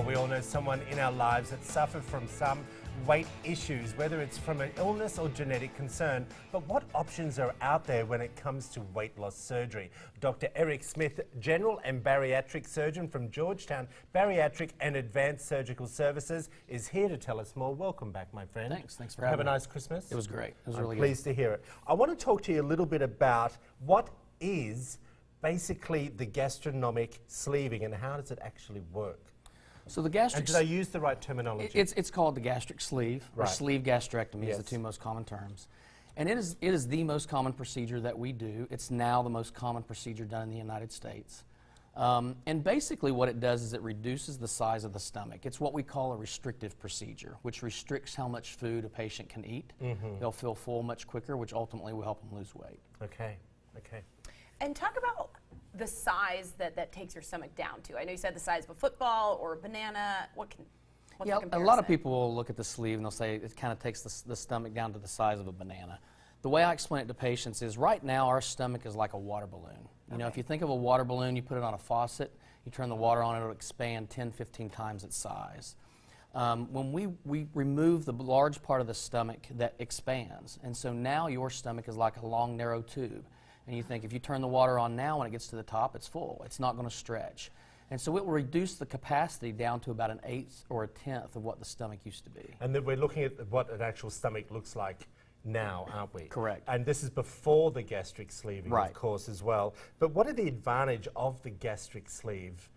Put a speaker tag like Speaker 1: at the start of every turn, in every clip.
Speaker 1: We all know someone in our lives that suffer from some weight issues, whether it's from an illness or genetic concern. But what options are out there when it comes to weight loss surgery? Dr. Eric Smith, General and Bariatric Surgeon from Georgetown Bariatric and Advanced Surgical Services, is here to tell us more. Welcome back, my friend.
Speaker 2: Thanks for having me.
Speaker 1: Have a nice Christmas.
Speaker 2: It was great. It was
Speaker 1: I'm
Speaker 2: really good.
Speaker 1: pleased to hear it. I want to talk to you a little bit about what is basically the gastronomic sleeving and how does it actually work?
Speaker 2: So the gastric...
Speaker 1: And do they use the right terminology?
Speaker 2: It's called the gastric sleeve, or
Speaker 1: Right.
Speaker 2: sleeve gastrectomy
Speaker 1: Yes.
Speaker 2: is the two most common terms. And it is the most common procedure that we do. It's now the most common procedure done in the United States. And basically what it does is it reduces the size of the stomach. It's what we call a restrictive procedure, which restricts how much food a patient can eat. They'll feel full much quicker, which ultimately will help them lose weight.
Speaker 1: Okay.
Speaker 3: And talk about the size that takes your stomach down to. I know you said the size of a football or a banana. What's the
Speaker 2: Yeah, a
Speaker 3: comparison?
Speaker 2: lot of people will look at the sleeve and they'll say it kind of takes the stomach down to the size of a banana. The way I explain it to patients is right now our stomach is like a water balloon. You know, if you think of a water balloon, you put it on a faucet, you turn the water on, it'll expand 10, 15 times its size. When we remove the large part of the stomach, that expands. And so now your stomach is like a long, narrow tube. And you think if you turn the water on now, when it gets to the top, it's full. It's not going to stretch. And so it will reduce the capacity down to about an eighth or a tenth of what the stomach used to be.
Speaker 1: And then we're looking at what an actual stomach looks like now, aren't we?
Speaker 2: Correct.
Speaker 1: And this is before the gastric sleeving,
Speaker 2: Right.
Speaker 1: of course, as well. But what are the advantage of the gastric sleeve?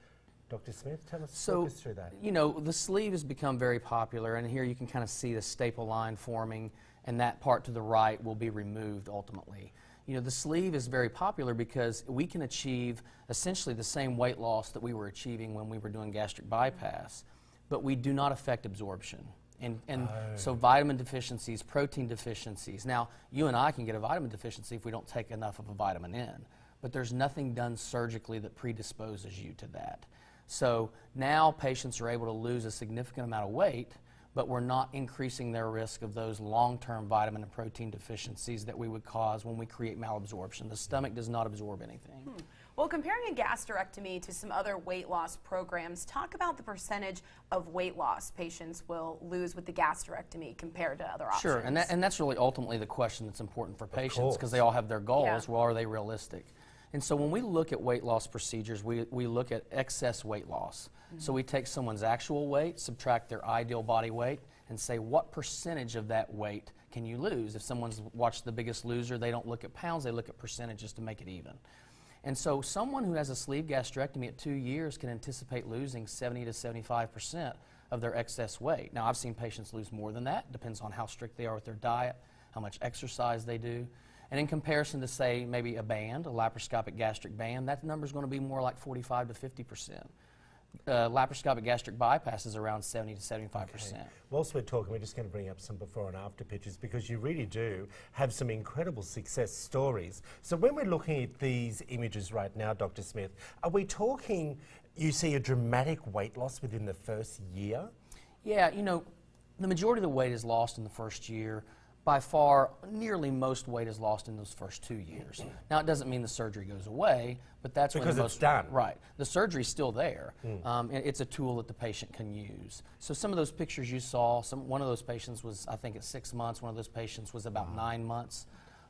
Speaker 1: Dr. Smith, talk us through that.
Speaker 2: You know, the sleeve has become very popular, and here you can kind of see the staple line forming, and that part to the right will be removed ultimately. You know, the sleeve is very popular because we can achieve essentially the same weight loss that we were achieving when we were doing gastric bypass, but we do not affect absorption. So vitamin deficiencies, protein deficiencies. Now, you and I can get a vitamin deficiency if we don't take enough of a vitamin in, but there's nothing done surgically that predisposes you to that. So now patients are able to lose a significant amount of weight, but we're not increasing their risk of those long-term vitamin and protein deficiencies that we would cause when we create malabsorption. The stomach does not absorb anything.
Speaker 3: Well, comparing a gastrectomy to some other weight loss programs, talk about the percentage of weight loss patients will lose with the gastrectomy compared to other options.
Speaker 2: Sure, and that's really ultimately the question that's important for patients
Speaker 1: course.
Speaker 2: because they all have their goals.
Speaker 3: Yeah.
Speaker 2: Well, are they realistic? And so when we look at weight loss procedures, we look at excess weight loss. So we take someone's actual weight, subtract their ideal body weight, and say what percentage of that weight can you lose? If someone's watched The Biggest Loser, they don't look at pounds, they look at percentages to make it even. And so someone who has a sleeve gastrectomy at 2 years can anticipate losing 70 to 75% of their excess weight. Now, I've seen patients lose more than that. Depends on how strict they are with their diet, how much exercise they do. And in comparison to, say, maybe a band, a laparoscopic gastric band, that number is going to be more like 45 to 50%. Laparoscopic gastric bypass is around 70 to 75%.
Speaker 1: Okay. Whilst we're talking, we're just going to bring up some before and after pictures because you really do have some incredible success stories. So when we're looking at these images right now, Dr. Smith, are we talking, you see a dramatic weight loss within the first year?
Speaker 2: Yeah, you know, the majority of the weight is lost in the first year. By far, nearly most weight is lost in those first 2 years. Now, it doesn't mean the surgery goes away, but that's
Speaker 1: because
Speaker 2: when
Speaker 1: it's done.
Speaker 2: Right. The surgery's still there. And it's a tool that the patient can use. So some of those pictures you saw, one of those patients was, I think, at 6 months. One of those patients was about 9 months.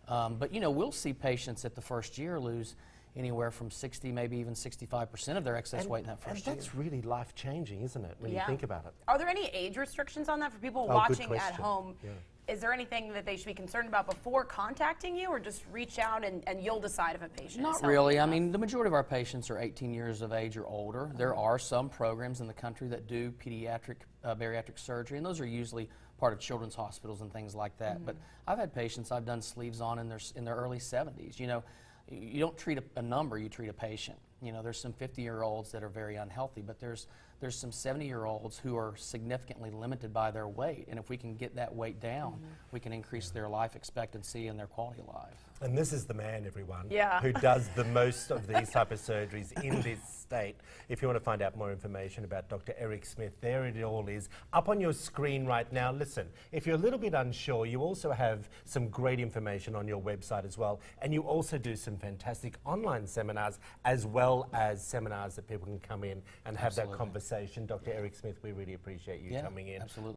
Speaker 2: But, you know, we'll see patients at the first year lose anywhere from 60, maybe even 65% of their excess weight in that first year.
Speaker 1: And that's really life-changing, isn't it, when you think about it?
Speaker 3: Are there any age restrictions on that for people
Speaker 1: Good
Speaker 3: watching at
Speaker 1: question.
Speaker 3: home?
Speaker 1: Yeah.
Speaker 3: Is there anything that they should be concerned about before contacting you, or just reach out and you'll decide if a patient is
Speaker 2: Not
Speaker 3: healthy
Speaker 2: really. I
Speaker 3: enough?
Speaker 2: mean, the majority of our patients are 18 years of age or older. There are some programs in the country that do pediatric bariatric surgery, and those are usually part of children's hospitals and things like that. But I've had patients I've done sleeves on in their early 70s. You know, you don't treat a number, you treat a patient. You know, there's some 50-year-olds that are very unhealthy, but there's some 70-year-olds who are significantly limited by their weight, and if we can get that weight down, we can increase their life expectancy and their quality of life.
Speaker 1: And this is the man, everyone,
Speaker 3: Yeah.
Speaker 1: who does the most of these type of surgeries in this state. If you want to find out more information about Dr. Eric Smith, there it all is, up on your screen right now. Listen, if you're a little bit unsure, you also have some great information on your website as well, and you also do some fantastic online seminars as well as seminars that people can come in and have that conversation conversation. Dr. Eric Smith, we really appreciate you coming in.
Speaker 2: Absolutely.